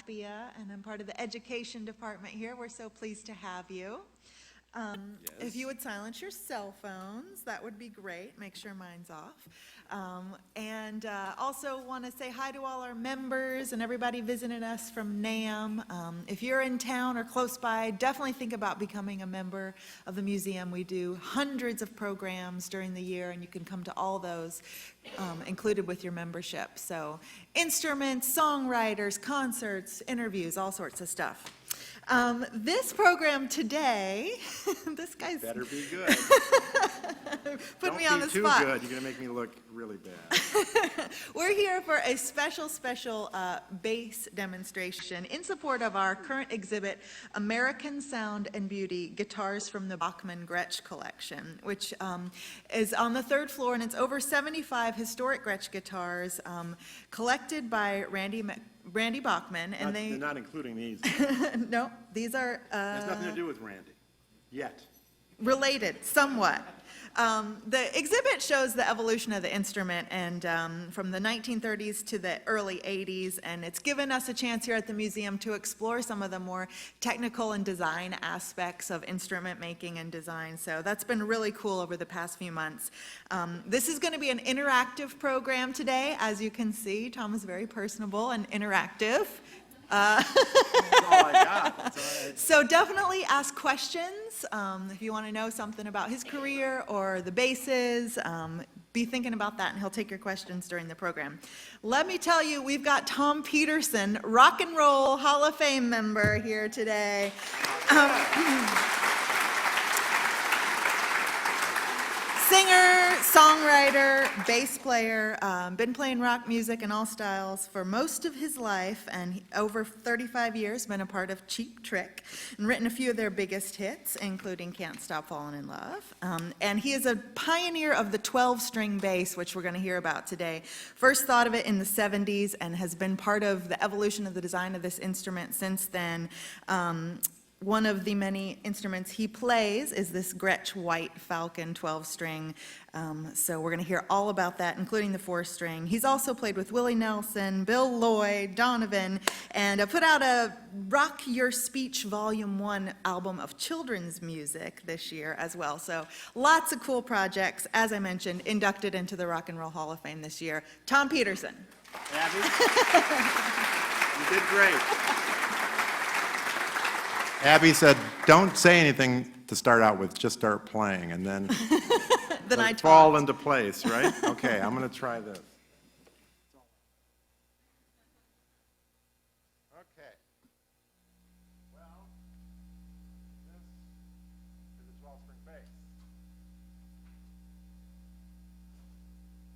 Tapia, and I'm part of the education department here. We're so pleased to have you. If you would silence your cell phones, that would be great. Make sure mine's off. And also want to say hi to all our members and everybody visiting us from NAM. If you're in town or close by, definitely think about becoming a member of the museum. We do hundreds of programs during the year, and you can come to all those included with your membership. So instruments, songwriters, concerts, interviews, all sorts of stuff. This program today, this guy's better be good. Put me on the spot. Don't be too good. You're going to make me look really bad. We're here for a special bass demonstration in support of our current exhibit, American Sound and Beauty, Guitars from the Bachman Gretsch Collection, which is on the third floor, and it's over 75 historic Gretsch guitars collected by Randy Bachman, and they're not including these. No, these are has nothing to do with Randy yet. Related somewhat. The exhibit shows the evolution of the instrument, and from the 1930s to the early 80s, and it's given us a chance here at the museum to explore some of the more technical and design aspects of instrument making and design. So that's been really cool over the past few months. This is going to be an interactive program today. As you can see, Tom is very personable and interactive. That's all I got. That's all So definitely ask questions if you want to know something about his career or the basses. Be thinking about that, and he'll take your questions during the program. Let me tell you, we've got Tom Petersson, Rock and Roll Hall of Fame member here today. Singer, songwriter, bass player, been playing rock music in all styles for most of his life, and over 35 years been a part of Cheap Trick and written a few of their biggest hits, including Can't Stop Falling in Love. And he is a pioneer of the 12-string bass, which we're going to hear about today. First thought of it in the 70s and has been part of the evolution of the design of this instrument since then. One of the many instruments he plays is this Gretsch White Falcon 12-string. So we're going to hear all about that, including the 4-string. He's also played with Willie Nelson, Bill Lloyd, Donovan, and put out a Rock Your Speech Volume 1 album of children's music this year as well. So lots of cool projects. As I mentioned, inducted into the Rock and Roll Hall of Fame this year. Tom Petersson. Abby, you did great. Abby said, don't say anything to start out with, just start playing, and then, Then I fall into place, right? Okay, I'm going to try this. Okay. Well, this is a 12-string bass.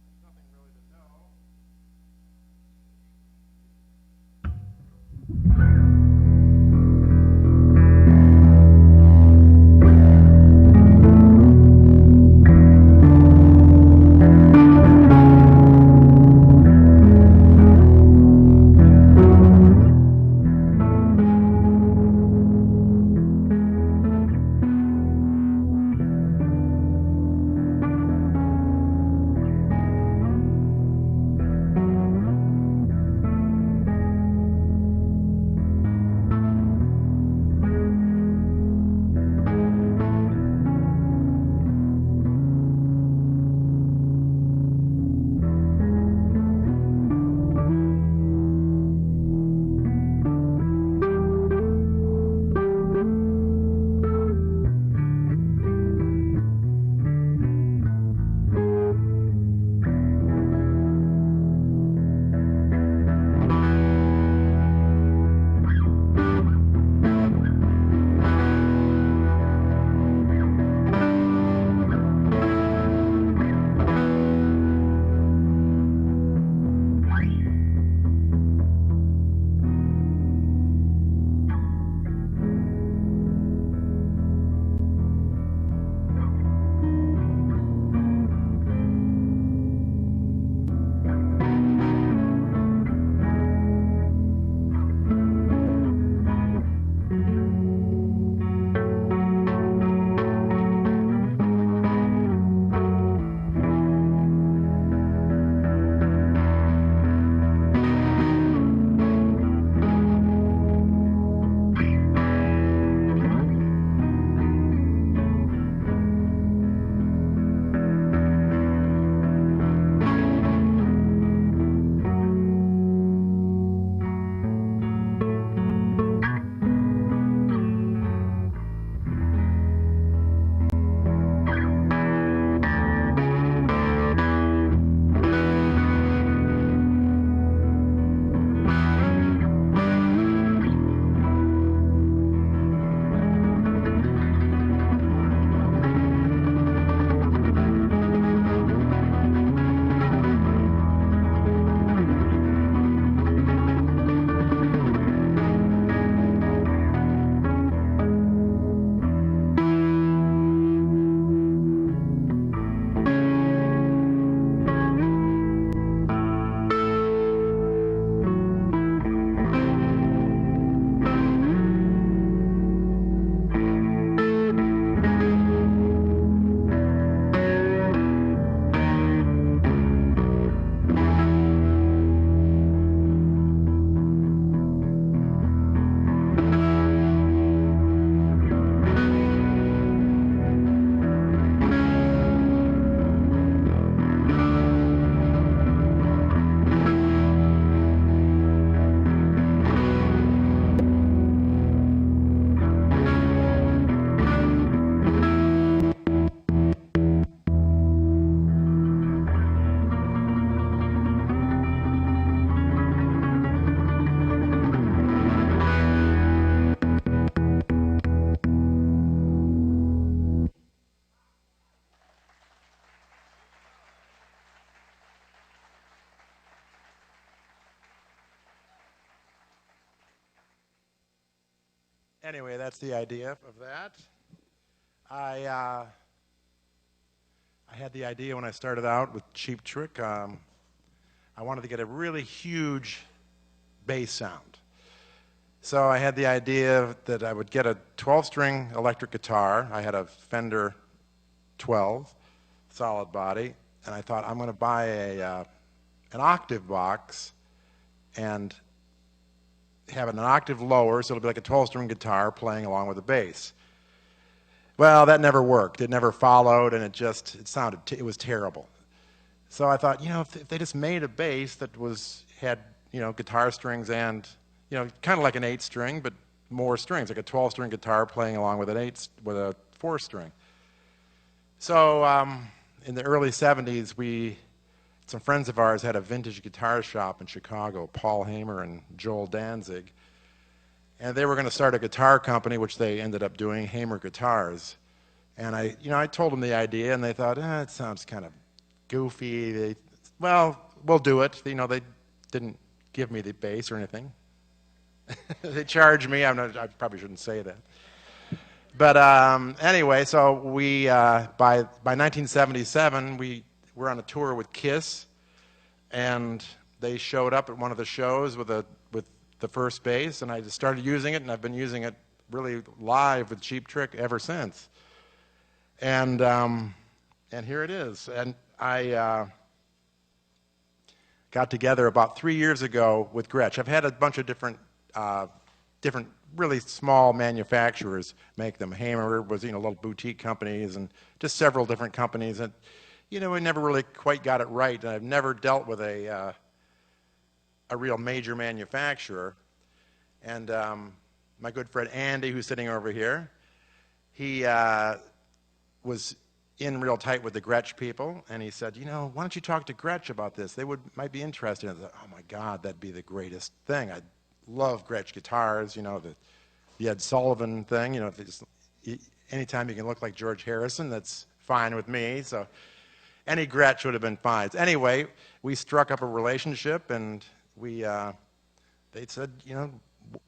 There's nothing really to know. Anyway, that's the idea of that. I had the idea when I started out with Cheap Trick. I wanted to get a really huge bass sound. So I had the idea that I would get a 12-string electric guitar. I had a Fender 12, solid body, and I thought I'm going to buy an octave box and have it an octave lower, so it'll be like a 12-string guitar playing along with the bass. Well, that never worked. It never followed, and it was terrible. So I thought, if they just made a bass that had guitar strings and kind of like an 8-string, but more strings, like a 12-string guitar playing along with with a 4-string. So in the early 70s, some friends of ours had a vintage guitar shop in Chicago, Paul Hamer and Joel Danzig, and they were going to start a guitar company, which they ended up doing, Hamer Guitars. And I told them the idea, and they thought, it sounds kind of goofy. Well, we'll do it. They didn't give me the bass or anything. They charged me. I probably shouldn't say that. But anyway, so by 1977, we were on a tour with Kiss, and they showed up at one of the shows with the first bass, and I just started using it, and I've been using it really live with Cheap Trick ever since. And here it is. And I got together about 3 years ago with Gretsch. I've had a bunch of different really small manufacturers make them. Hamer was little boutique companies, and just several different companies. And we never really quite got it right. And I've never dealt with a real major manufacturer. And my good friend Andy, who's sitting over here, he was in real tight with the Gretsch people, and he said, why don't you talk to Gretsch about this? They might be interested. And I thought, oh my God, that'd be the greatest thing. I love Gretsch guitars, the Ed Sullivan thing. Anytime you can look like George Harrison, that's fine with me. So any Gretsch would have been fine. Anyway, we struck up a relationship, and they said,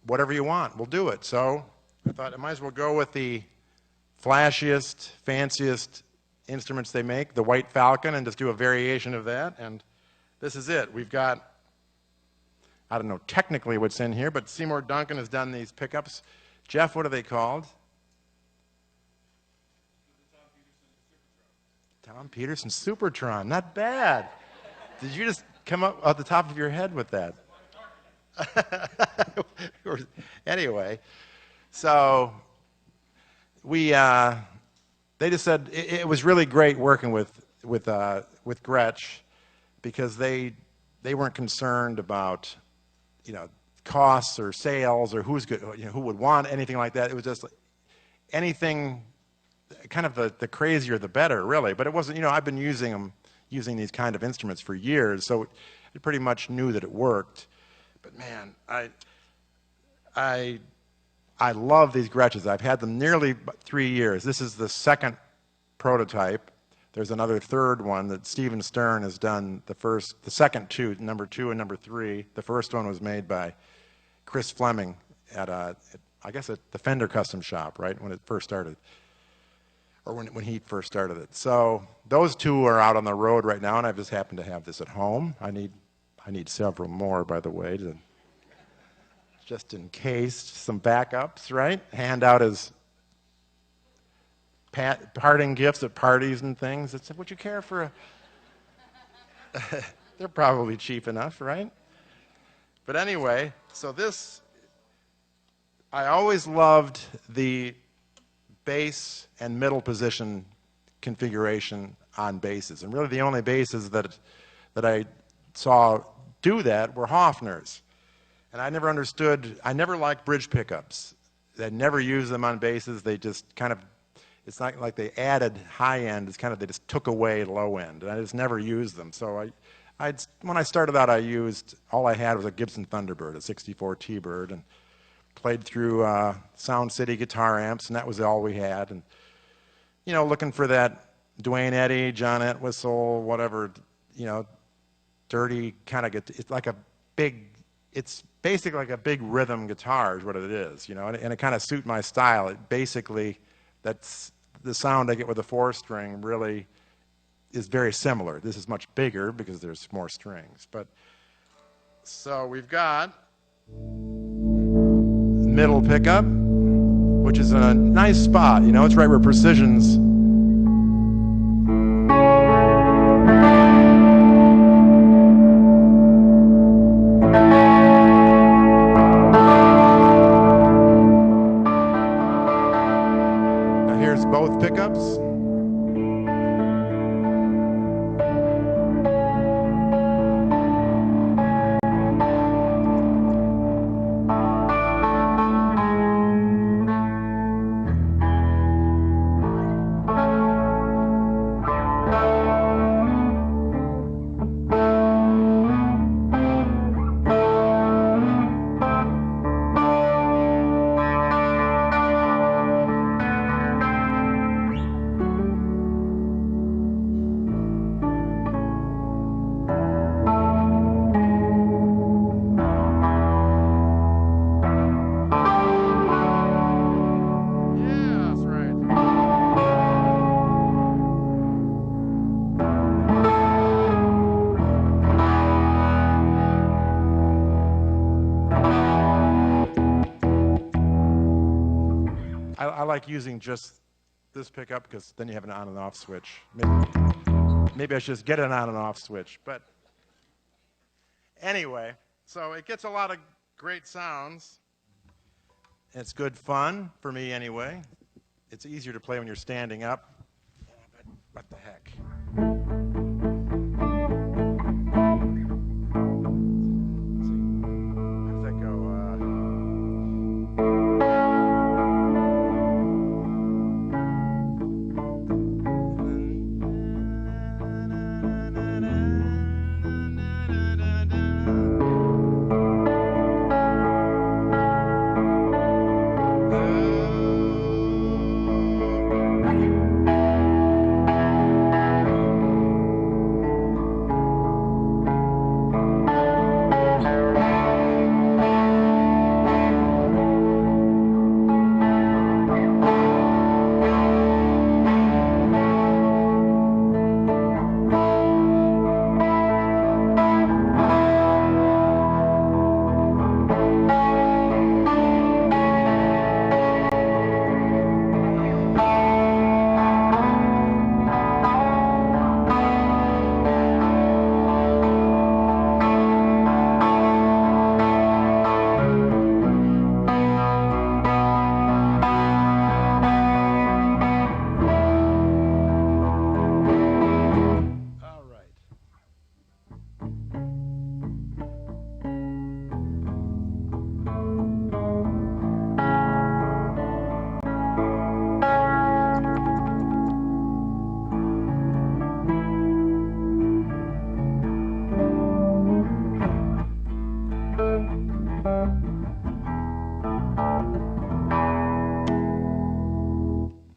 whatever you want, we'll do it. So I thought I might as well go with the flashiest, fanciest instruments they make, the White Falcon, and just do a variation of that. And this is it. We've got, I don't know technically what's in here, but Seymour Duncan has done these pickups. Jeff, what are they called? Tom Petersson Supertron. Not bad. Did you just come up off the top of your head with that? Anyway, so they just said it was really great working with Gretsch, because they weren't concerned about costs or sales or who's good, who would want anything like that. It was just anything, kind of the crazier the better, really. But it wasn't. I've been using these kind of instruments for years, so I pretty much knew that it worked. But man, I love these Gretsches. I've had them nearly 3 years. This is the second prototype. There's another third one that Steven Stern has done. The second two, number 2 and number 3. The first one was made by Chris Fleming at the Fender Custom Shop, right, when it first started, or when he first started it. So those two are out on the road right now, and I just happen to have this at home. I need several more, by the way, just in case, some backups, right? Hand out as parting gifts at parties and things. It's, would you care for a... They're probably cheap enough, right? But anyway, so this, I always loved the bass and middle position configuration on basses. And really the only basses that I saw do that were Hofner's. And I never liked bridge pickups. I never used them on basses. They just kind of, it's not like they added high end. It's kind of, they just took away low end. And I just never used them. So when I started out, all I had was a Gibson Thunderbird, a 64 T-Bird, and played through Sound City guitar amps, and that was all we had. And, looking for that Duane Eddy, John Entwistle, whatever, dirty kind of, it's like a big it's basically like a big rhythm guitar is what it is, you know, and it kind of suits my style. It basically, that's the sound I get with a 4-string really is very similar. This is much bigger because there's more strings. But so we've got middle pickup, which is a nice spot, you know, it's right where precision's. Now here's both pickups. I like using just this pickup because then you have an on and off switch. Maybe I should just get an on and off switch. But anyway, so it gets a lot of great sounds. It's good fun for me anyway. It's easier to play when you're standing up. But what the heck? How does that go?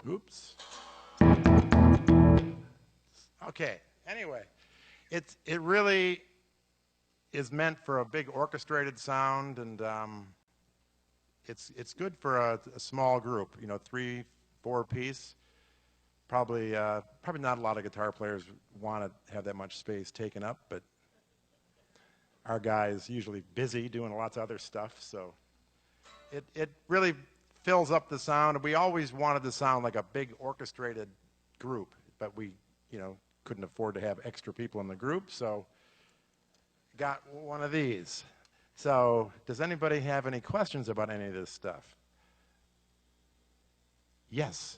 Oops. Okay, anyway, it really is meant for a big orchestrated sound, and it's good for a small group, you know, 3-4 piece. Probably not a lot of guitar players want to have that much space taken up, but our guy is usually busy doing lots of other stuff, so it really fills up the sound. We always wanted to sound like a big orchestrated group, but we, you know, couldn't afford to have extra people in the group, so got one of these. So does anybody have any questions about any of this stuff? Yes.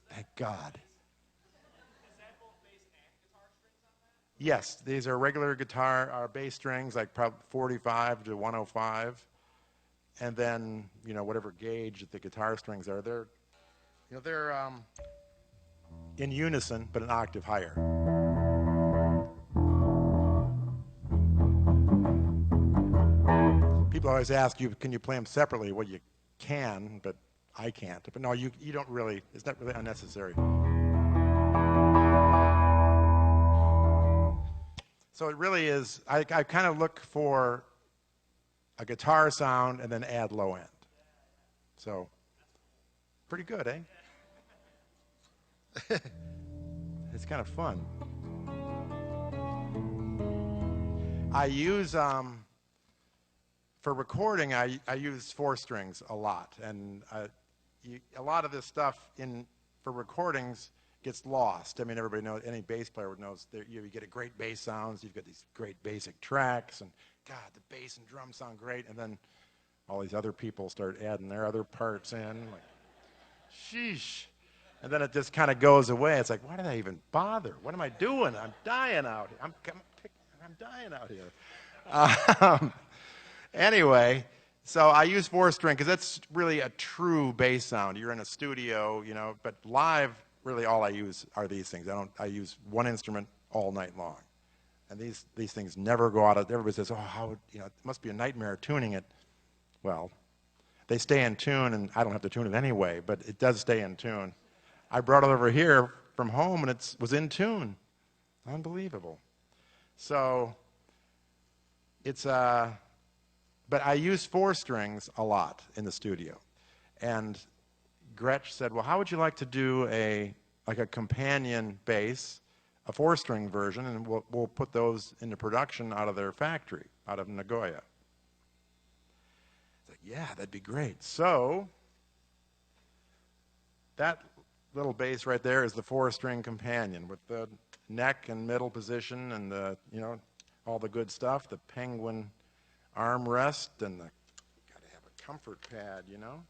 Thank God. Is that both bass and guitar strings on that? Yes, these are regular guitar bass strings, like probably 45 to 105, and then, you know, whatever gauge the guitar strings are. They're in unison, but an octave higher. People always ask you, can you play them separately? Well, you can, but I can't. But no, you don't really, it's not really unnecessary. So it really is, I kind of look for a guitar sound, and then add low end. So, pretty good, eh? It's kind of fun. I use, for recording, I use 4 strings a lot. And a lot of this stuff for recordings gets lost. I mean, everybody knows, any bass player knows that you get a great bass sounds, you've got these great basic tracks, and God, the bass and drums sound great, and then all these other people start adding their other parts in, like, sheesh. And then it just kind of goes away. It's like, why did I even bother? What am I doing? I'm dying out here. I'm dying out here. Anyway, so I use 4-string because that's really a true bass sound. You're in a studio, you know, but live, really all I use are these things. I use one instrument all night long. And these things never go out of, everybody says, oh, how, you know, it must be a nightmare tuning it. Well, they stay in tune, and I don't have to tune it anyway, but it does stay in tune. I brought it over here from home, and it was in tune. Unbelievable. So it's but I use 4 strings a lot in the studio. And Gretsch said, well, how would you like to do like a companion bass, a 4-string version, and we'll put those into production out of their factory, out of Nagoya. It's like, yeah, that'd be great. So that little bass right there is the 4-string companion with the neck and middle position and the, you know, all the good stuff, the penguin armrest, and you got to have a comfort pad, you know.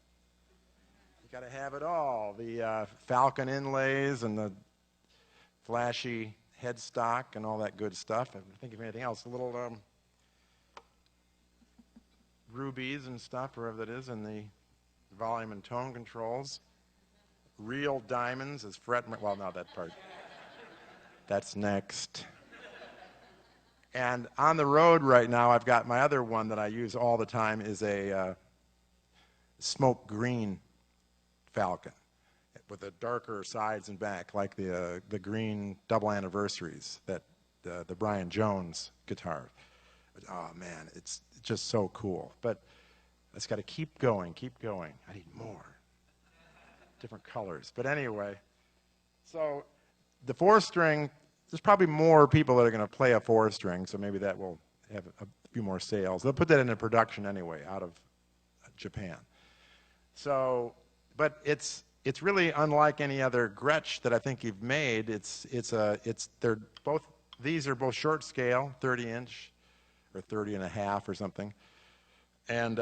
You got to have it all. The falcon inlays and the flashy headstock and all that good stuff. I don't think of anything else. A little rubies and stuff, wherever that is, and the volume and tone controls. Real diamonds as fret. Well, no, that part. That's next. And on the road right now, I've got my other one that I use all the time is a smoke green Falcon with the darker sides and back, like the green double anniversaries that the Brian Jones guitar. Oh man, it's just so cool. But it's got to keep going, keep going. I need more. Different colors. But anyway, so the 4-string, there's probably more people that are going to play a 4-string, so maybe that will have a few more sales. They'll put that into production anyway out of Japan. So, but it's really unlike any other Gretsch that I think you've made. They're both, these are both short scale, 30-inch or 30 and a half or something, and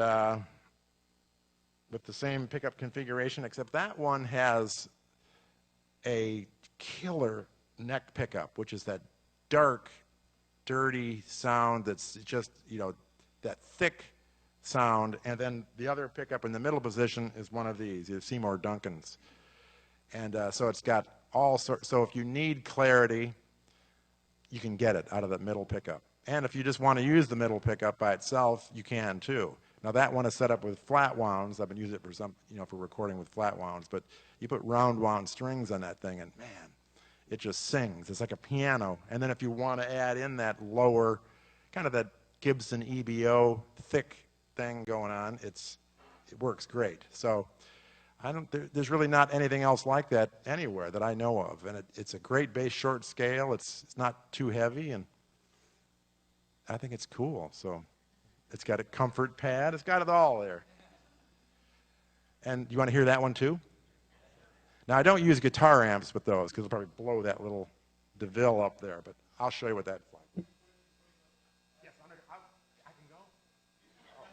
with the same pickup configuration, except that one has a killer neck pickup, which is that dark, dirty sound that's just, you know, that thick sound. And then the other pickup in the middle position is one of these, Seymour Duncan's. And so it's got all sorts. So if you need clarity, you can get it out of that middle pickup. And if you just want to use the middle pickup by itself, you can too. Now that one is set up with flat wounds. I've been using it for some, you know, for recording with flat wounds. But you put round wound strings on that thing, and man, it just sings. It's like a piano. And then if you want to add in that lower, kind of that Gibson EBO thick thing going on, it works great. So there's really not anything else like that anywhere that I know of. And it's a great bass short scale. It's not too heavy, and I think it's cool. So it's got a comfort pad. It's got it all there. And you want to hear that one too? Now, I don't use guitar amps with those because it'll probably blow that little DeVille up there, but I'll show you what that's like. Yes, I can go. Oh.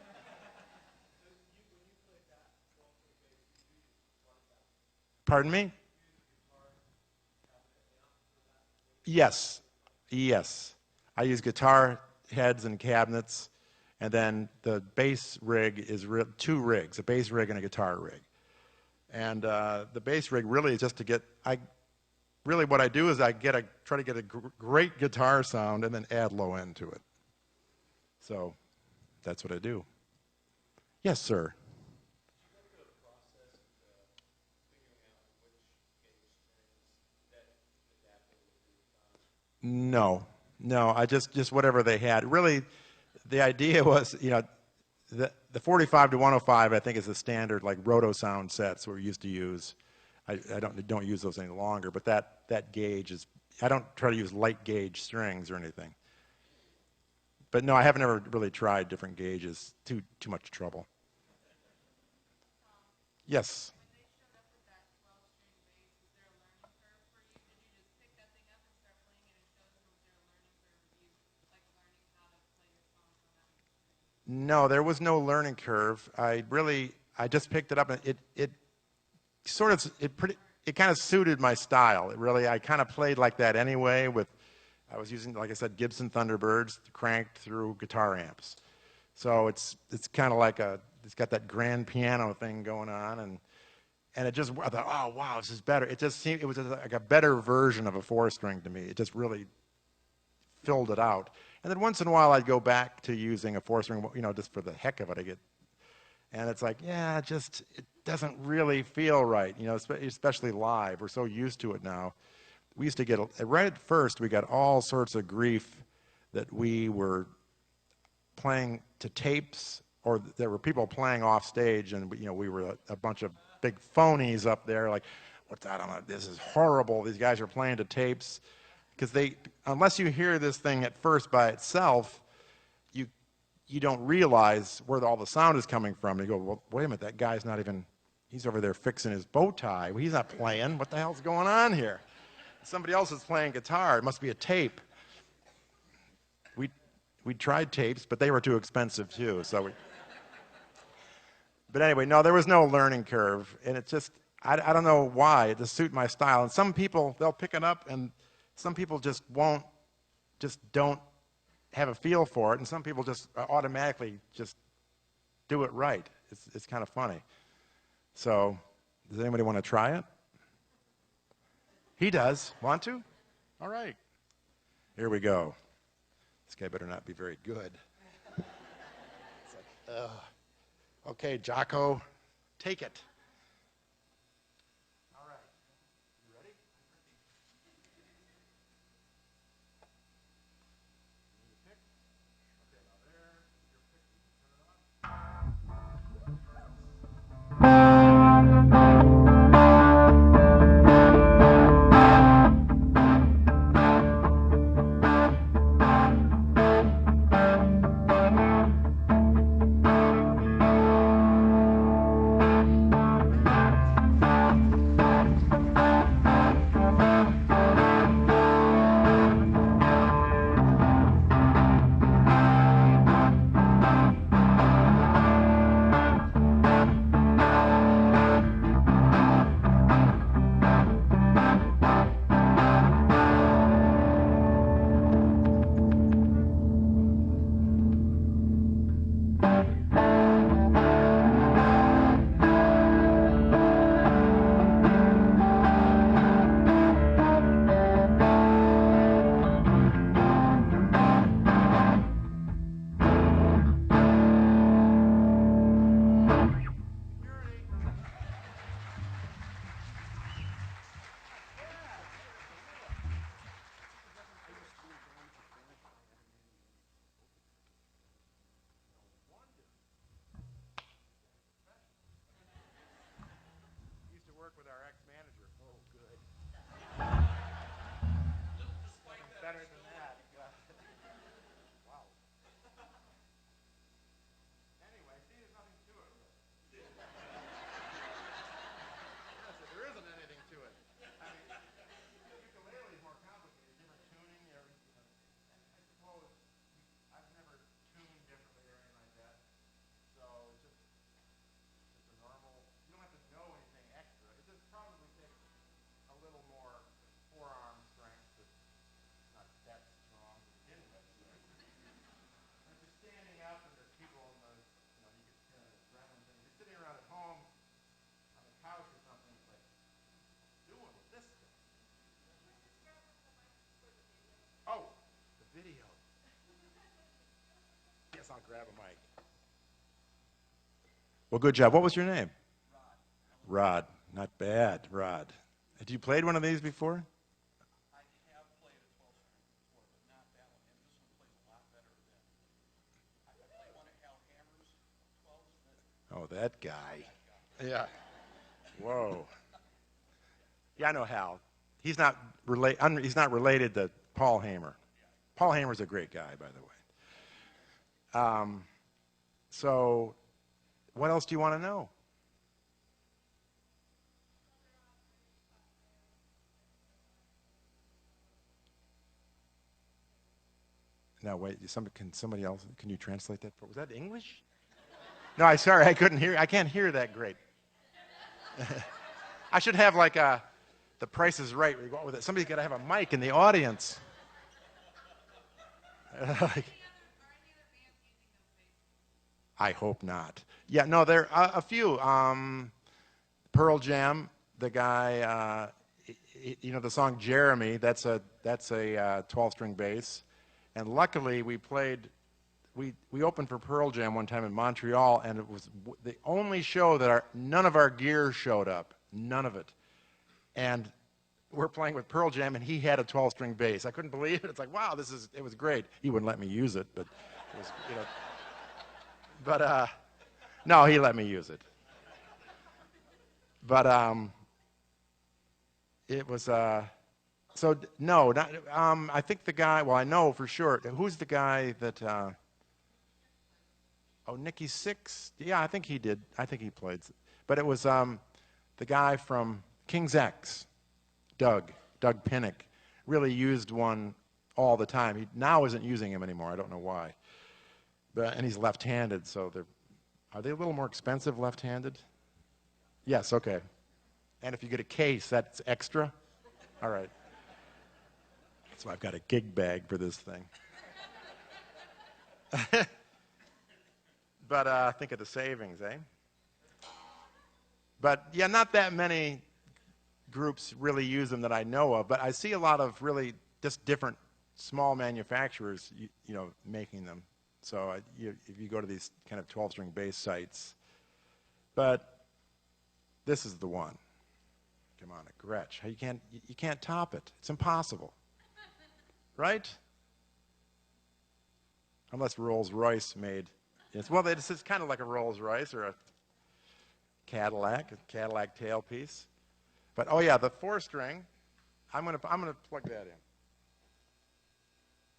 Pardon me? Yes. Yes. I use guitar heads and cabinets, and then the bass rig is 2 rigs, a bass rig and a guitar rig. And the bass rig really is just to get, really what I do is try to get a great guitar sound and then add low end to it. So that's what I do. Yes, sir. No, I just whatever they had. Really, the idea was, you know, The 45 to 105, I think, is the standard like roto sound sets we used to use. I don't use those any longer, but that gauge is. I don't try to use light gauge strings or anything. But no, I haven't ever really tried different gauges. Too much trouble. Yes. No, there was no learning curve. I just picked it up, and it sort of, it kind of suited my style. I kind of played like that anyway I was using, like I said, Gibson Thunderbirds cranked through guitar amps. So it's kind of like it's got that grand piano thing going on, and it just, I thought, oh wow, this is better. It was like a better version of a 4-string to me. It just really filled it out. And then once in a while I'd go back to using a 4-string, just for the heck of it. And it's like, yeah, it doesn't really feel right, especially live. We're so used to it now. We used to get, right at first, we got all sorts of grief that we were playing to tapes, or there were people playing off stage, and we were a bunch of big phonies up there, like, what's that on? This is horrible. These guys are playing to tapes, because unless you hear this thing at first by itself, you don't realize where all the sound is coming from. You go, well, wait a minute, that guy's not even, he's over there fixing his bow tie. Well, he's not playing. What the hell's going on here? Somebody else is playing guitar. It must be a tape. We tried tapes, but they were too expensive too. But anyway, no, there was no learning curve, and it just, I don't know why. It just suit my style. And some people, they'll pick it up, and some people just don't have a feel for it, and some people just automatically just do it right. It's kind of funny. So, does anybody want to try it? He does. Want to? All right. Here we go. This guy better not be very good. It's like, ugh. Okay, Jocko, take it. All right. You ready? Okay, now there. Your pick. You can turn it on. Used to work with our ex-manager. Oh, good. Better than that. Wow. Anyway, see, there's nothing to it. Yes, there isn't anything to it. I mean, ukulele is more complicated, different tuning. I suppose I've never tuned differently or anything like that. So it's just a normal. You don't have to know anything extra. It just probably takes a little more forearm strength. It's not that strong to begin with. If you're standing up and there's people in the, you get kind of adrenaline thing. If you're sitting around at home on the couch or something, it's like, doing with this thing. Oh, the video. Yes, I'll grab a mic. Well, good job. What was your name? Rod. Not bad, Rod. Had you played one of these before? I have played a 12-string before, but not that one. And this one plays a lot better than I play one at Al Hammer's. Oh, that guy. Yeah. Whoa. Yeah, I know Hal. He's not related to Paul Hamer. Paul Hamer's a great guy, by the way. So, what else do you want to know? Now, wait. Somebody else? Can you translate that? Was that English? No, sorry, I couldn't hear. I can't hear that great. I should have like The Price is Right. Where you go out with it. Somebody's got to have a mic in the audience. I hope not. Yeah, no, there are a few. Pearl Jam, the guy, the song Jeremy. That's a 12-string bass, and luckily we opened for Pearl Jam one time in Montreal, and it was the only show that none of our gear showed up, none of it, and we're playing with Pearl Jam, and he had a 12-string bass. I couldn't believe it. It's like, wow, it was great. He wouldn't let me use it, but it was, But no, he let me use it. But it was no, not, I think the guy. Well, I know for sure. Who's the guy that? Nicky Six. Yeah, I think he did. I think he played. But it was the guy from King's X, Doug Pinnick, really used one all the time. He now isn't using him anymore. I don't know why. And he's left-handed, so are they a little more expensive left-handed? Yes, okay. And if you get a case, that's extra? All right. So I've got a gig bag for this thing. But think of the savings, eh? But yeah, not that many groups really use them that I know of, but I see a lot of really just different small manufacturers, making them. So if you go to these kind of 12-string bass sites, but this is the one. Come on, a Gretsch. You can't top it. It's impossible, right? Unless Rolls-Royce made. Yes. Well, it's kind of like a Rolls-Royce or a Cadillac tailpiece. But oh yeah, the 4-string. I'm gonna plug that in.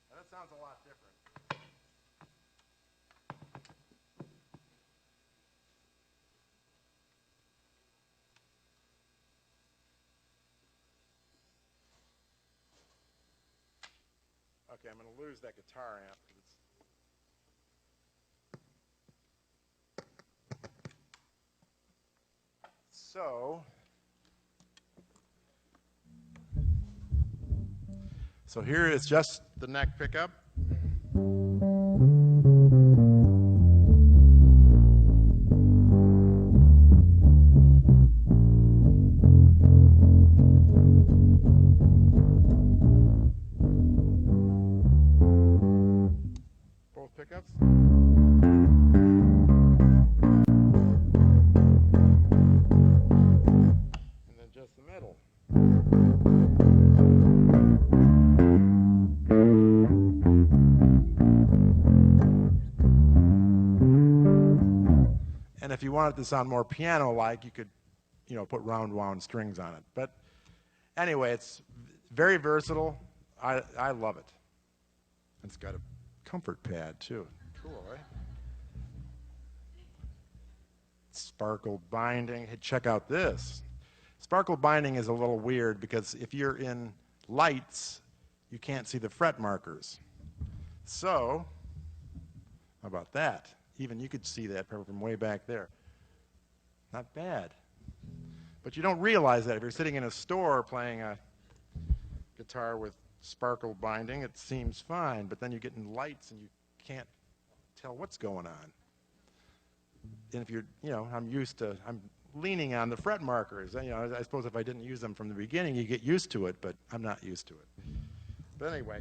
Now, that sounds a lot different. Okay, I'm going to lose that guitar amp. So here is just the neck pickup. Both pickups. And then just the middle. And if you wanted to sound more piano-like, you could, put round wound strings on it. But anyway, it's very versatile. I love it. It's got a comfort pad too. Cool, right? Sparkle binding. Hey, check out this. Sparkle binding is a little weird because if you're in lights, you can't see the fret markers. So, how about that? Even you could see that from way back there. Not bad. But you don't realize that if you're sitting in a store playing a guitar with sparkle binding, it seems fine, but then you get in lights and you can't tell what's going on. And if you're, I'm leaning on the fret markers. I suppose if I didn't use them from the beginning, you get used to it, but I'm not used to it. But anyway.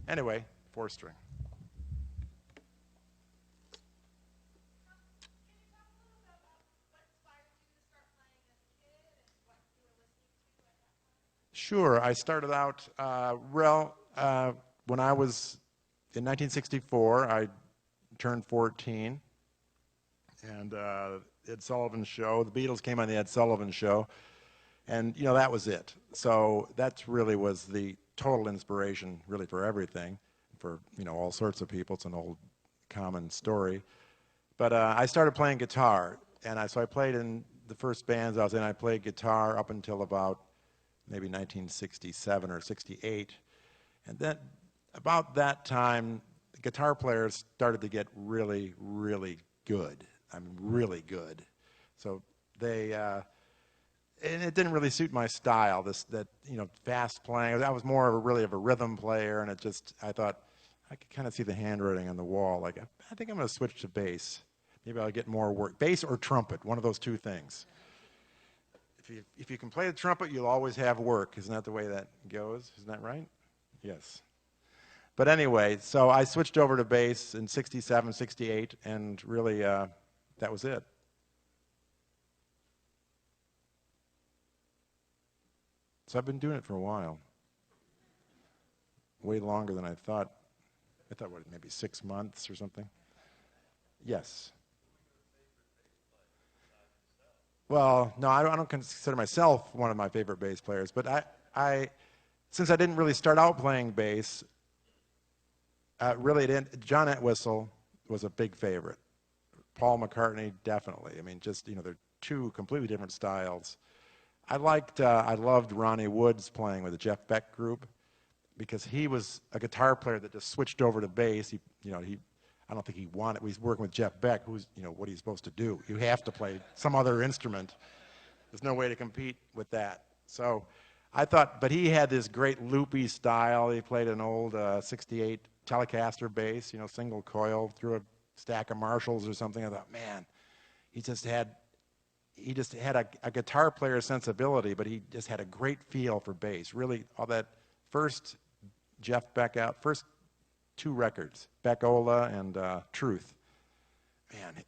Anyway, 4-string. Sure. I started out, when I was in 1964, I turned 14, and Ed Sullivan Show, the Beatles came on the Ed Sullivan Show, and, that was it. So that really was the total inspiration, really, for everything, for, all sorts of people. It's an old common story. But I started playing guitar, and so I played in the first bands I was in. I played guitar up until about maybe 1967 or 68. And then about that time, the guitar players started to get really, really good. I mean, really good. So they, and it didn't really suit my style, fast playing. I was more of really of a rhythm player, and I thought, I could kind of see the handwriting on the wall. Like, I think I'm going to switch to bass. Maybe I'll get more work. Bass or trumpet, one of those two things. If you can play the trumpet, you'll always have work. Isn't that the way that goes? Isn't that right? Yes. But anyway, so I switched over to bass in 67, 68, and really that was it. So I've been doing it for a while. Way longer than I thought. I thought, maybe 6 months or something? Yes. Well, no, I don't consider myself one of my favorite bass players, but since I didn't really start out playing bass, John Entwistle was a big favorite. Paul McCartney, definitely. I mean, they're two completely different styles. I loved Ronnie Wood's playing with the Jeff Beck group, because he was a guitar player that just switched over to bass. I don't think he wanted. He's working with Jeff Beck, who's, what he's supposed to do. You have to play some other instrument. There's no way to compete with that. So I thought, but he had this great loopy style. He played an old 68 Telecaster bass, single coil through a stack of Marshalls or something. I thought, man, he just had a guitar player sensibility, but he just had a great feel for bass. Really, all that first Jeff Beck first two records, Beck-Ola and Truth. Man,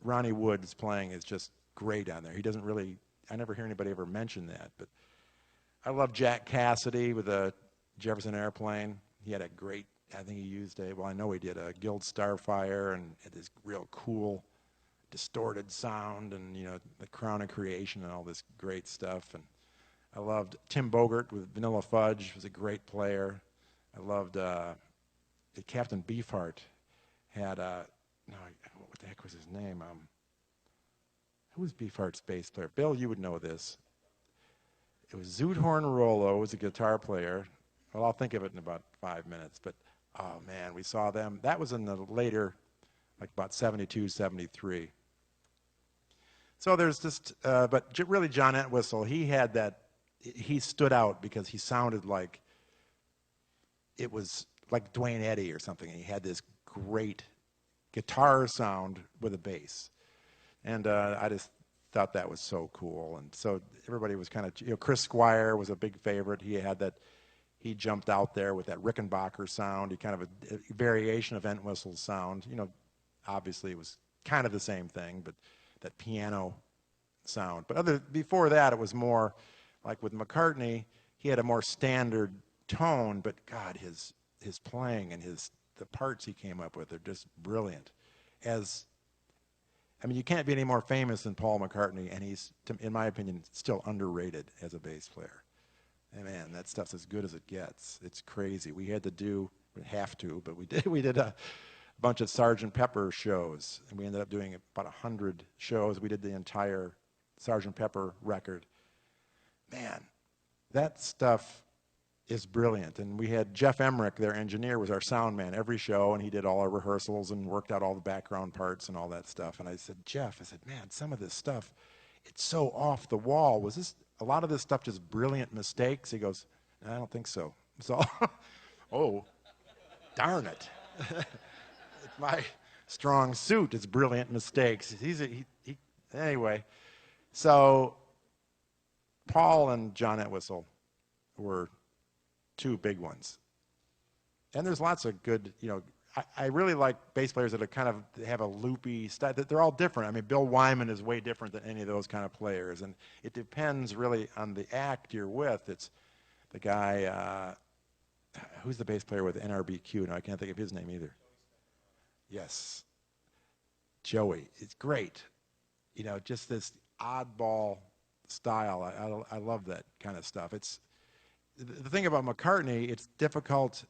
Ronnie Wood's playing is just great on there. He doesn't really, I never hear anybody ever mention that, but I love Jack Cassidy with a Jefferson Airplane. He had a great, I think he used I know he did a Guild Starfire, and had this real cool distorted sound, and the Crown of Creation and all this great stuff. And I loved Tim Bogert with Vanilla Fudge, was a great player. I loved Captain Beefheart had what the heck was his name? Who was Beefheart's bass player? Bill, you would know this. It was Zudhorn Rollo was a guitar player. Well, I'll think of it in about 5 minutes. But oh man, we saw them. That was in the later, like about 72, 73. So there's just, but really John Entwistle, he had that. He stood out because he sounded like it was like Dwayne Eddy or something. He had this great guitar sound with a bass. And I just thought that was so cool. And so everybody was kind of, Chris Squire was a big favorite. He had that, he jumped out there with that Rickenbacker sound. He kind of a variation of Entwistle's sound. Obviously it was kind of the same thing, but that piano sound. But before that, it was more like with McCartney, he had a more standard tone, but God, his playing and the parts he came up with are just brilliant. You can't be any more famous than Paul McCartney, and he's, in my opinion, still underrated as a bass player. And man, that stuff's as good as it gets. It's crazy. We did a bunch of Sgt. Pepper shows, and we ended up doing about 100 shows. We did the entire Sgt. Pepper record. Man, that stuff is brilliant. And we had Jeff Emmerich, their engineer, was our sound man every show, and he did all our rehearsals and worked out all the background parts and all that stuff. And I said, Jeff, man, some of this stuff, it's so off the wall. Was a lot of this stuff just brilliant mistakes? He goes, I don't think so. It's all, oh, darn it. It's my strong suit. It's brilliant mistakes. Anyway, so Paul and John Entwistle were two big ones. And there's lots of good, I really like bass players that are kind of have a loopy style. They're all different. Bill Wyman is way different than any of those kind of players. And it depends really on the act you're with. The guy, who's the bass player with NRBQ? No, I can't think of his name either. Yes, Joey. It's great. You know, just this oddball style. I love that kind of stuff. It's the thing about McCartney. It's difficult.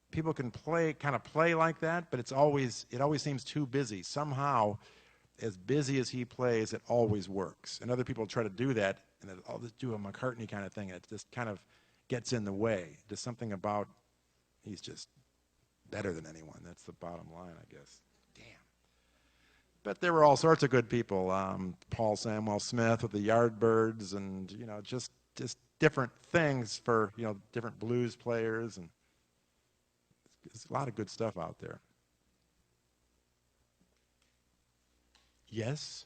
People can kind of play like that, but it always seems too busy. Somehow, as busy as he plays, it always works. And other people try to do that, and I'll just do a McCartney kind of thing. It just kind of gets in the way. There's something about he's just better than anyone. That's the bottom line, I guess. Damn. But there were all sorts of good people. Paul Samwell Smith with the Yardbirds, and you know, just different things for different blues players, and there's a lot of good stuff out there. Yes.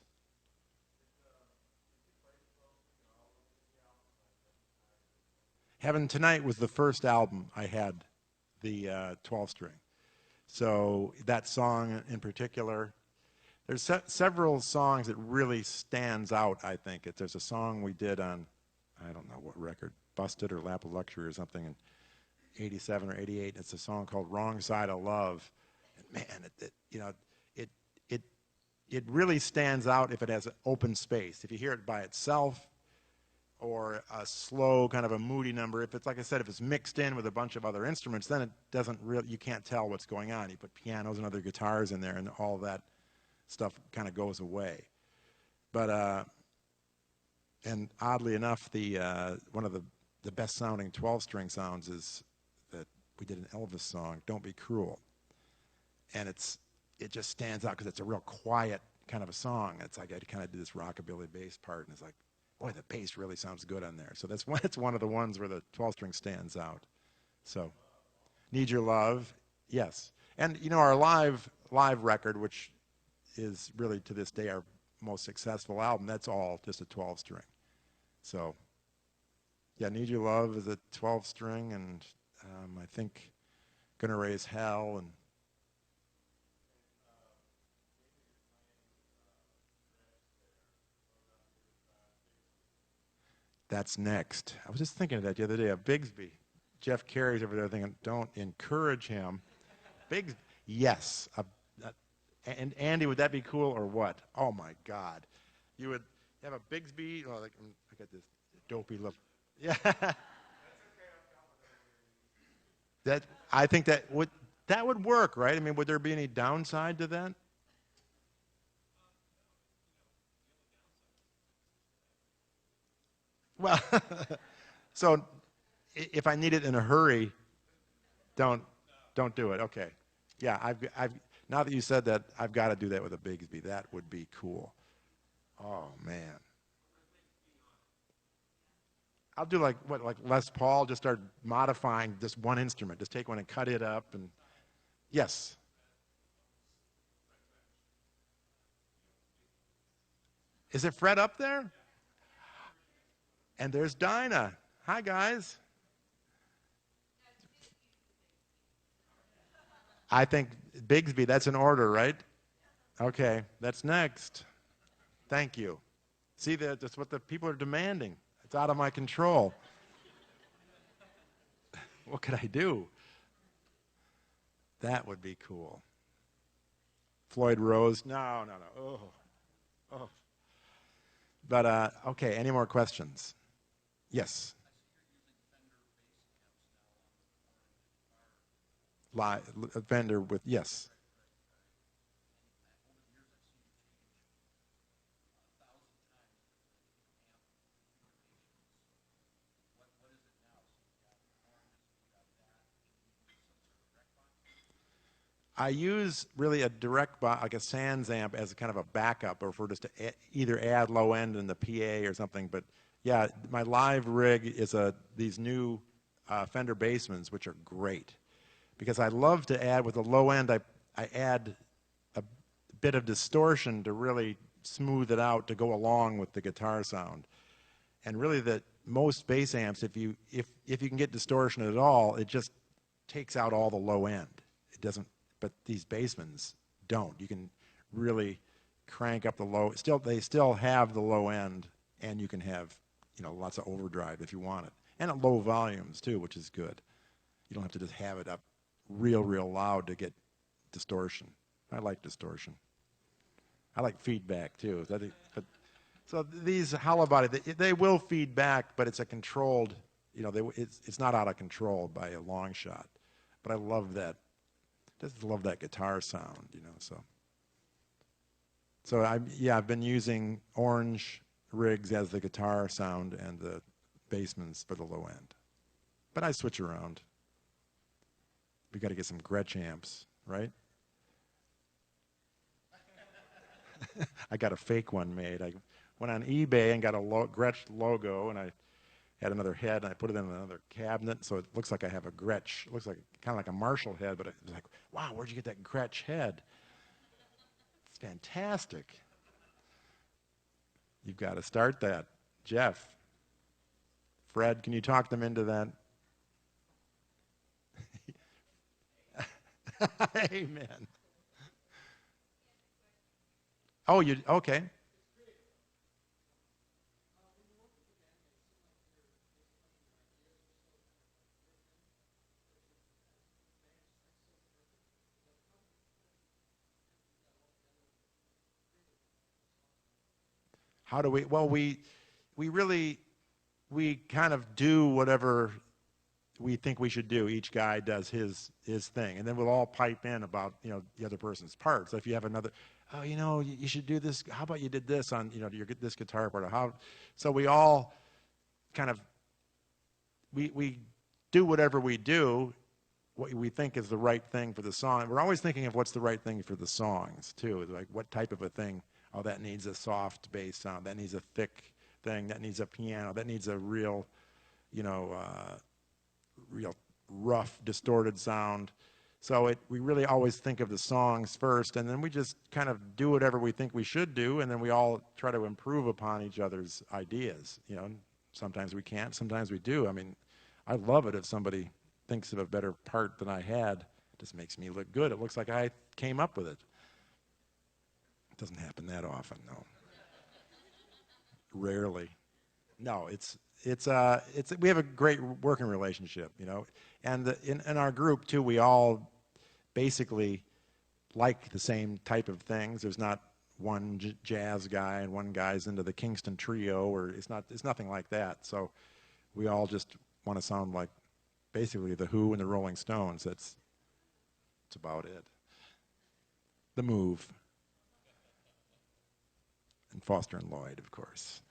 Heaven Tonight was the first album I had the 12-string. So that song in particular, there's several songs that really stands out, I think. There's a song we did on, I don't know what record, Busted or Lap of Luxury or something in 87 or 88. It's a song called Wrong Side of Love. And man, it really stands out if it has an open space. If you hear it by itself, or a slow kind of a moody number. If it's, like I said, if it's mixed in with a bunch of other instruments, then it doesn't really, you can't tell what's going on. You put pianos and other guitars in there, and all that stuff kind of goes away. But and oddly enough, one of the best sounding 12-string sounds is that we did an Elvis song, "Don't Be Cruel," and it just stands out because it's a real quiet kind of a song. It's like I kind of do this rockabilly bass part, and it's like, boy, the bass really sounds good on there. So it's one of the ones where the 12-string stands out. So, Need Your Love, yes. And our live record, which is really to this day our most successful album, that's all just a 12-string. So, yeah, Need Your Love is a 12-string, and I think Gonna Raise Hell, and that's next. I was just thinking of that the other day. Bigsby. Jeff Carey's over there thinking, don't encourage him. Bigsby, yes. And Andy, would that be cool or what? Oh my God. You would have a Bigsby, I got this dopey look. Yeah. I think that would work, right? I mean, would there be any downside to that? Well, so if I need it in a hurry, don't do it. Okay. Yeah, I've now that you said that, I've got to do that with a Bigsby. That would be cool. Oh man. I'll do like Les Paul, just start modifying just one instrument. Just take one and cut it up, and yes. Is it Fred up there? And there's Dinah. Hi, guys. I think Bigsby, that's an order, right? Okay, that's next. Thank you. See, that's what the people are demanding. It's out of my control. What could I do? That would be cool. Floyd Rose. No. Oh. But, okay, any more questions? Yes. Vendor with, yes. I use really a direct box, like a Sans amp, as a kind of a backup, or for just to either add low end in the PA or something. But yeah, my live rig is these new Fender Bassmans, which are great, because I love to add with the low end. I add a bit of distortion to really smooth it out to go along with the guitar sound. And really, most bass amps, if you can get distortion at all, it just takes out all the low end. It doesn't. But these Bassmans don't. You can really crank up the low. They still have the low end, and you can have lots of overdrive if you want it. and at low volumes too, which is good. You don't have to just have it up real loud to get distortion. I like distortion. I like feedback too. So these hollow body, they will feed back, but it's a controlled, it's not out of control by a long shot. But I love that. Just love that guitar sound, So I've been using orange rigs as the guitar sound and the Bassmans for the low end. But I switch around. We got to get some Gretsch amps, right? I got a fake one made. I went on eBay and got a Gretsch logo, and I had another head, and I put it in another cabinet, so it looks like I have a Gretsch. It looks like kind of like a Marshall head, but it was like, wow, where'd you get that Gretsch head? It's fantastic. You've got to start that. Jeff, Fred, can you talk them into that? Amen. Oh, okay. How do we, well, we kind of do whatever we think we should do. Each guy does his thing, and then we'll all pipe in about, the other person's part. So if you have another, oh, you should do this. How about you did this on, this guitar part? Or how? So we all kind of, we do whatever we do, what we think is the right thing for the song. We're always thinking of what's the right thing for the songs, too. Like, what type of a thing? Oh, that needs a soft bass sound. That needs a thick thing. That needs a piano. That needs a real, real rough, distorted sound. So we really always think of the songs first, and then we just kind of do whatever we think we should do, and then we all try to improve upon each other's ideas. Sometimes we can't, sometimes we do. I mean, I love it if somebody thinks of a better part than I had. It just makes me look good. It looks like I came up with it. It doesn't happen that often, no. Rarely. No, we have a great working relationship, and in our group too, we all basically like the same type of things. There's not one jazz guy and one guy's into the Kingston Trio, or it's nothing like that. So we all just want to sound like basically the Who and the Rolling Stones. That's about it. The Move. And Foster and Lloyd, of course.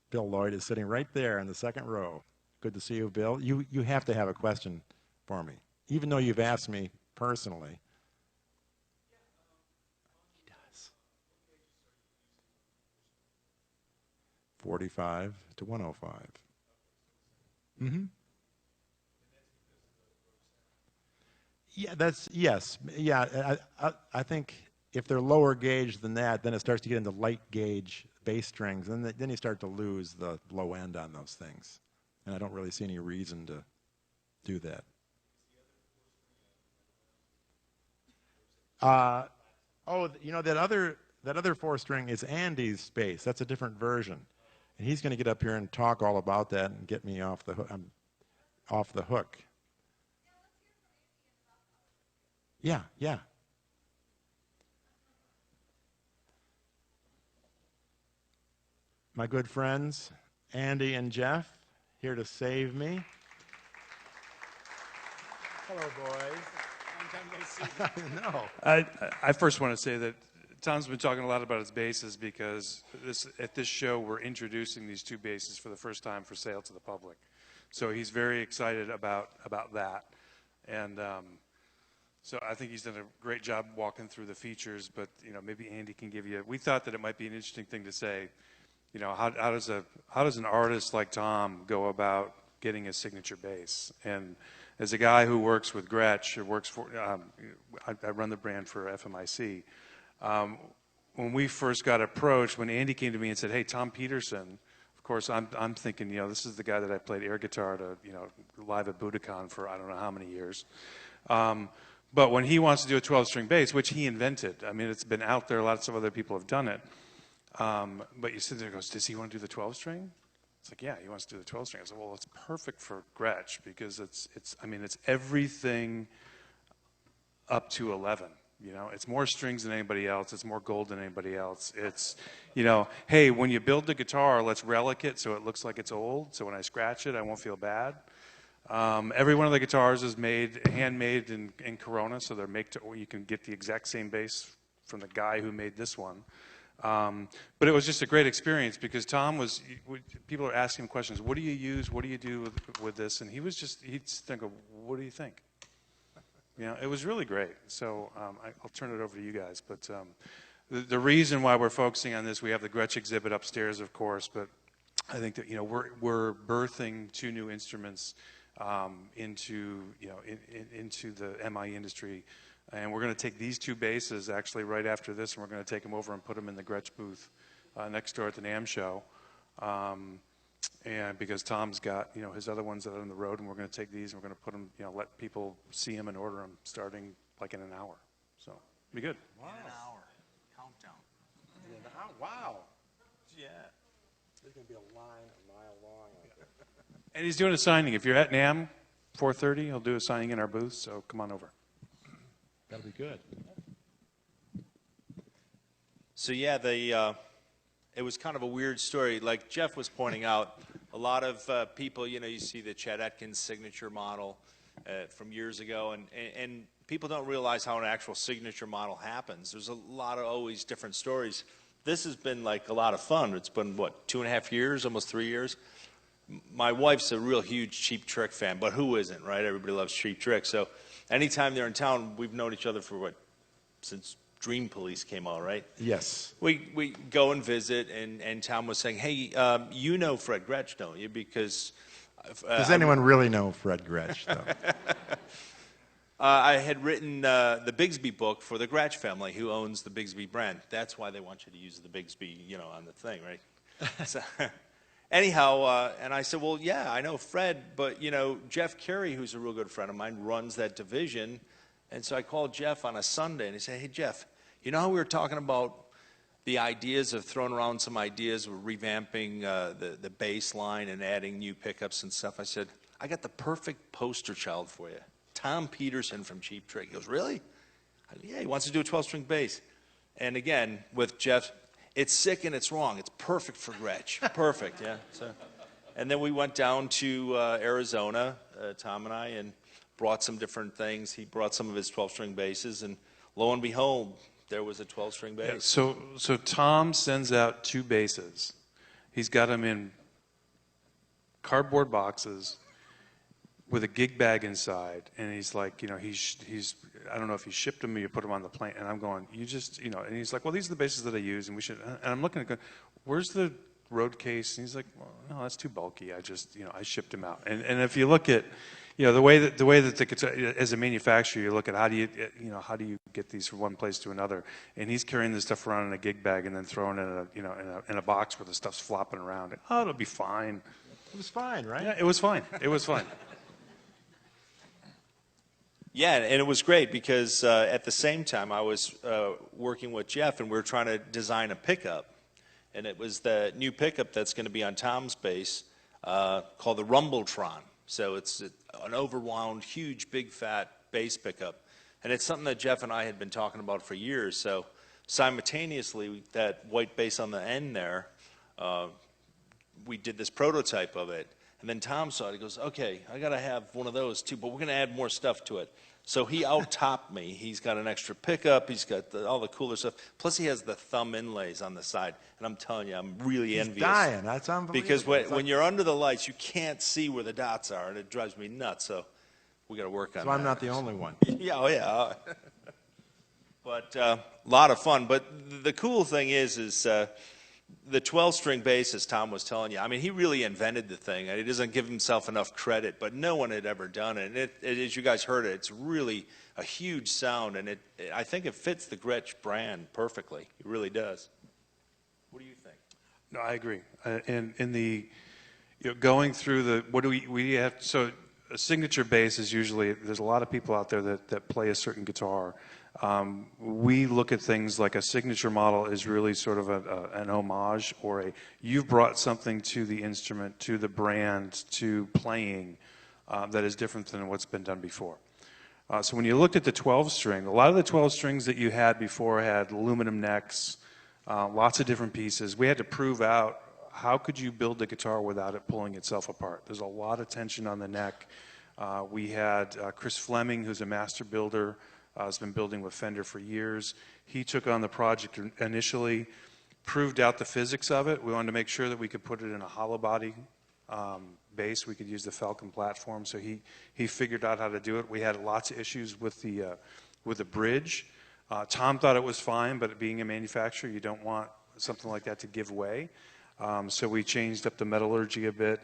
Bill Lloyd is sitting right there in the second row. Good to see you, Bill. You have to have a question for me, even though you've asked me personally. He does. 45 to 105. Mm-hmm. Yeah, yes. Yeah, I think if they're lower gauge than that, then it starts to get into light gauge bass strings, and then you start to lose the low end on those things. And I don't really see any reason to do that. That other four string is Andy's bass. That's a different version, and he's going to get up here and talk all about that and get me off the hook. I'm off the hook. Yeah. My good friends, Andy and Jeff, here to save me. Hello, boys. Long time no see. No. I first want to say that Tom's been talking a lot about his basses because at this show we're introducing these two basses for the first time for sale to the public. So he's very excited about that. And so I think he's done a great job walking through the features, but maybe Andy can give you, we thought that it might be an interesting thing to say, how does an artist like Tom go about getting a signature bass? And as a guy who works with Gretsch, or works for, I run the brand for FMIC. When we first got approached, when Andy came to me and said, "Hey, Tom Petersson," of course I'm thinking, this is the guy that I played air guitar to, live at Budokan for I don't know how many years. But when he wants to do a 12-string bass, which he invented, I mean, it's been out there, lots of other people have done it. But you sit there and goes, does he want to do the 12-string? It's like, yeah, he wants to do the 12 string. I said, well, it's perfect for Gretsch because it's everything up to 11. You know, it's more strings than anybody else. It's more gold than anybody else. It's, you know, hey, when you build the guitar, let's relic it so it looks like it's old. So when I scratch it, I won't feel bad. Every one of the guitars is handmade in Corona, so they're you can get the exact same bass from the guy who made this one. But it was just a great experience because Tom people are asking him questions. What do you use? What do you do with this? And he'd think, what do you think? You know, it was really great. So I'll turn it over to you guys. But the reason why we're focusing on this, we have the Gretsch exhibit upstairs, of course, but I think that, you know, we're birthing 2 new instruments into the MI industry. And we're going to take these 2 basses actually right after this, and we're going to take them over and put them in the Gretsch booth next door at the NAMM show. And because Tom's got, you know, his other ones that are on the road, and we're going to take these and we're going to put them, you know, let people see them and order them starting like in an hour. So it'll be good. Wow. In an hour. Countdown. Wow. Yeah. There's going to be a line a mile long. And he's doing a signing. If you're at NAMM, 4:30, he'll do a signing in our booth, so come on over. That'll be good. So yeah, it was kind of a weird story. Like Jeff was pointing out, a lot of people, you know, you see the Chet Atkins signature model from years ago, and people don't realize how an actual signature model happens. There's a lot of always different stories. This has been like a lot of fun. It's been, what, 2.5 years, almost 3 years? My wife's a real huge Cheap Trick fan, but who isn't, right? Everybody loves Cheap Trick. So anytime they're in town, we've known each other for, what, since Dream Police came out, right? Yes. We go and visit, and Tom was saying, hey, you know Fred Gretsch, don't you? Because... Does anyone really know Fred Gretsch, though? I had written the Bigsby book for the Gretsch family, who owns the Bigsby brand. That's why they want you to use the Bigsby, you know, on the thing, right? So, anyhow, and I said, well, yeah, I know Fred, but, you know, Jeff Carey, who's a real good friend of mine, runs that division. And so I called Jeff on a Sunday, and he said, hey, Jeff, you know how we were talking about the ideas of throwing around some ideas, we're revamping the bass line and adding new pickups and stuff? I said, I got the perfect poster child for you. Tom Petersson from Cheap Trick. He goes, really? I go, yeah, he wants to do a 12-string bass. And again, with Jeff, it's sick and it's wrong. It's perfect for Gretsch. Perfect, yeah. So, and then we went down to Arizona, Tom and I, and brought some different things. He brought some of his 12-string basses, and lo and behold, there was a 12-string bass. Yeah, so Tom sends out 2 basses. He's got them in cardboard boxes with a gig bag inside, and he's like, you know, he's I don't know if he shipped them or you put them on the plane, and I'm going, you just, you know, and he's like, well, these are the basses that I use, and we should, and I'm looking at going, where's the road case? And he's like, well, no, that's too bulky. I just, you know, I shipped them out. And if you look at, you know, the way that the guitar, as a manufacturer, you look at how do you get these from one place to another, and he's carrying this stuff around in a gig bag and then throwing it in a, you know, in a box where the stuff's flopping around. Oh, it'll be fine. It was fine, right? Yeah, it was fine. It was fine. Yeah, and it was great because at the same time I was working with Jeff, and we were trying to design a pickup. And it was the new pickup that's going to be on Tom's bass called the Rumbletron. So it's an overwound, huge, big, fat bass pickup. And it's something that Jeff and I had been talking about for years. So simultaneously, that white bass on the end there, we did this prototype of it. And then Tom saw it. He goes, okay, I got to have one of those too, but we're going to add more stuff to it. So he out-topped me. He's got an extra pickup. He's got all the cooler stuff. Plus, he has the thumb inlays on the side. And I'm telling you, I'm really envious. He's dying. That's unbelievable. Because when you're under the lights, you can't see where the dots are, and it drives me nuts. So we got to work on that. So I'm not the only one. Yeah, oh yeah. But a lot of fun. But the cool thing is the 12-string bass, as Tom was telling you, I mean, he really invented the thing. He doesn't give himself enough credit, but no one had ever done it. And as you guys heard it, it's really a huge sound, and I think it fits the Gretsch brand perfectly. It really does. What do you think? No, I agree. And in the, you know, going through the, what do we have, so a signature bass is usually, there's a lot of people out there that play a certain guitar, We look at things like a signature model is really sort of an homage, or you've brought something to the instrument, to the brand, to playing that is different than what's been done before. So when you looked at the 12 string, a lot of the 12 strings that you had before had aluminum necks, lots of different pieces. We had to prove out how could you build the guitar without it pulling itself apart. There's a lot of tension on the neck. We had Chris Fleming, who's a master builder, has been building with Fender for years. He took on the project initially, proved out the physics of it. We wanted to make sure that we could put it in a hollow body bass. We could use the Falcon platform, so he figured out how to do it. We had lots of issues with the bridge. Tom thought it was fine, but being a manufacturer, you don't want something like that to give way. So we changed up the metallurgy a bit.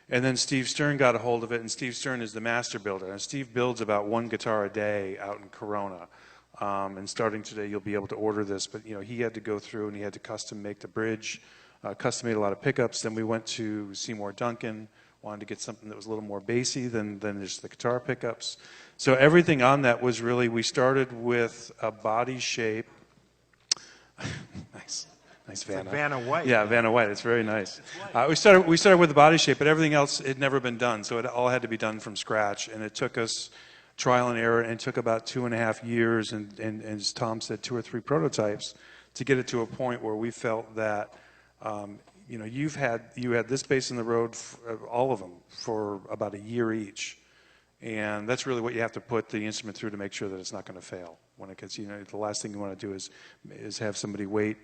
And then Steve Stern got a hold of it, and Steve Stern is the master builder. And Steve builds about one guitar a day out in Corona. And starting today, you'll be able to order this. But he had to go through and he had to custom make the bridge, custom made a lot of pickups. Then we went to Seymour Duncan, wanted to get something that was a little more bassy than just the guitar pickups. So everything on that was really, we started with a body shape. Nice. Nice Vanna. Like Vanna White. Yeah, Vanna White. It's very nice. We started with the body shape, but everything else had never been done, so it all had to be done from scratch. And it took us trial and error, and it took about 2.5 years, and as Tom said, 2 or 3 prototypes to get it to a point where we felt that you had this bass in the road, all of them, for about a year each, and that's really what you have to put the instrument through to make sure that it's not going to fail when it gets. The last thing you want to do is have somebody wait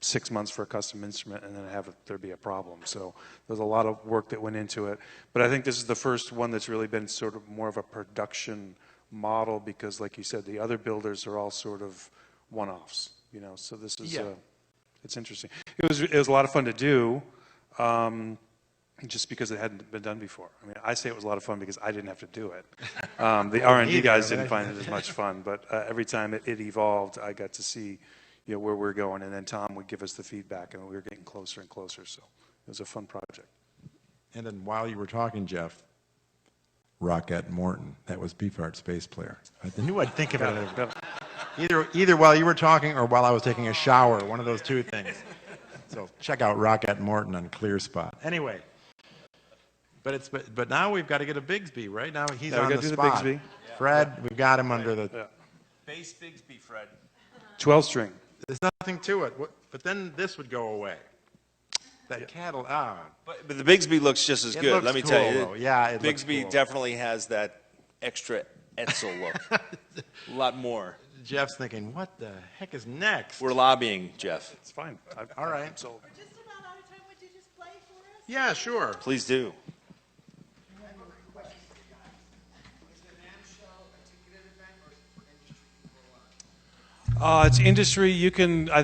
6 months for a custom instrument and then there be a problem. So there's a lot of work that went into it. But I think this is the first one that's really been sort of more of a production model because, like you said, the other builders are all sort of one-offs. So this is it's interesting. It was a lot of fun to do, just because it hadn't been done before. I mean, I say it was a lot of fun because I didn't have to do it. The R&D guys didn't find it as much fun, but every time it evolved, I got to see where we're going, and then Tom would give us the feedback, and we were getting closer and closer, so it was a fun project. And then while you were talking, Jeff, Rockette Morton, that was Beefheart's bass player. I knew I'd think of it either while you were talking or while I was taking a shower, one of those two things. So check out Rockette Morton on Clear Spot. Anyway, but now we've got to get a Bigsby, right? Now he's on the spot. The Bigsby. Fred, we've got him under the... Bass Bigsby, Fred. 12 string. There's nothing to it. But then this would go away. That cattle, But the Bigsby looks just as good, let me cool, tell you. though. Yeah, it looks Bigsby cool. definitely has that extra Etzel look. A lot more. Jeff's thinking, what the heck is next? We're lobbying, Jeff. It's fine. All right. So We're just about out of time. Would you just play for us? Yeah, sure. Please do. it's industry. You can. I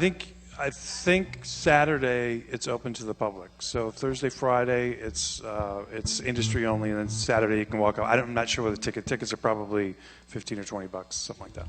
think Saturday it's open to the public. So Thursday, Friday it's industry only, and then Saturday you can walk out. I'm not sure what the tickets are probably $15 or $20, something like that.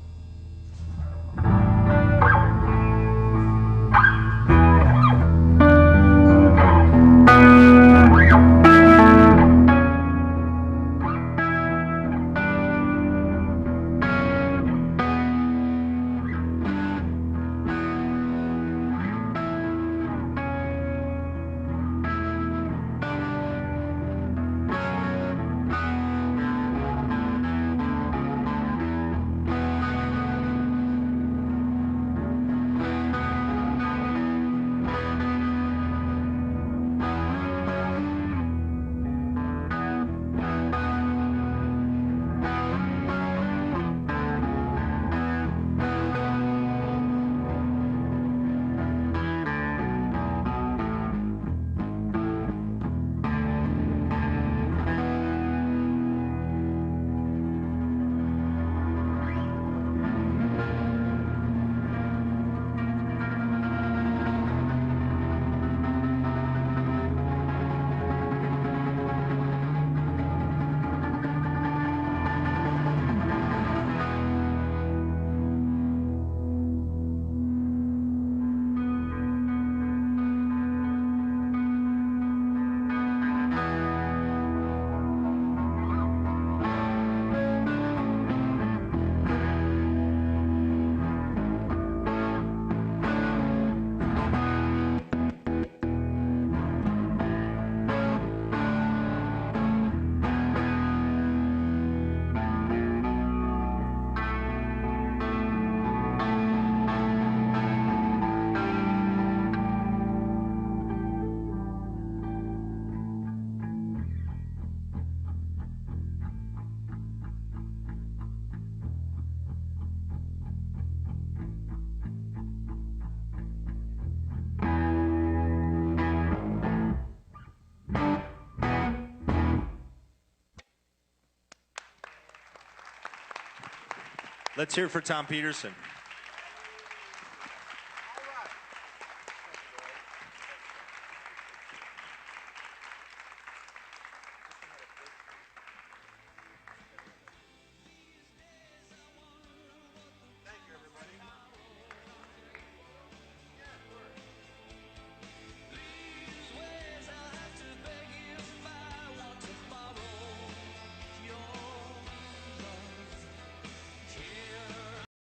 Let's hear it for Tom Petersson.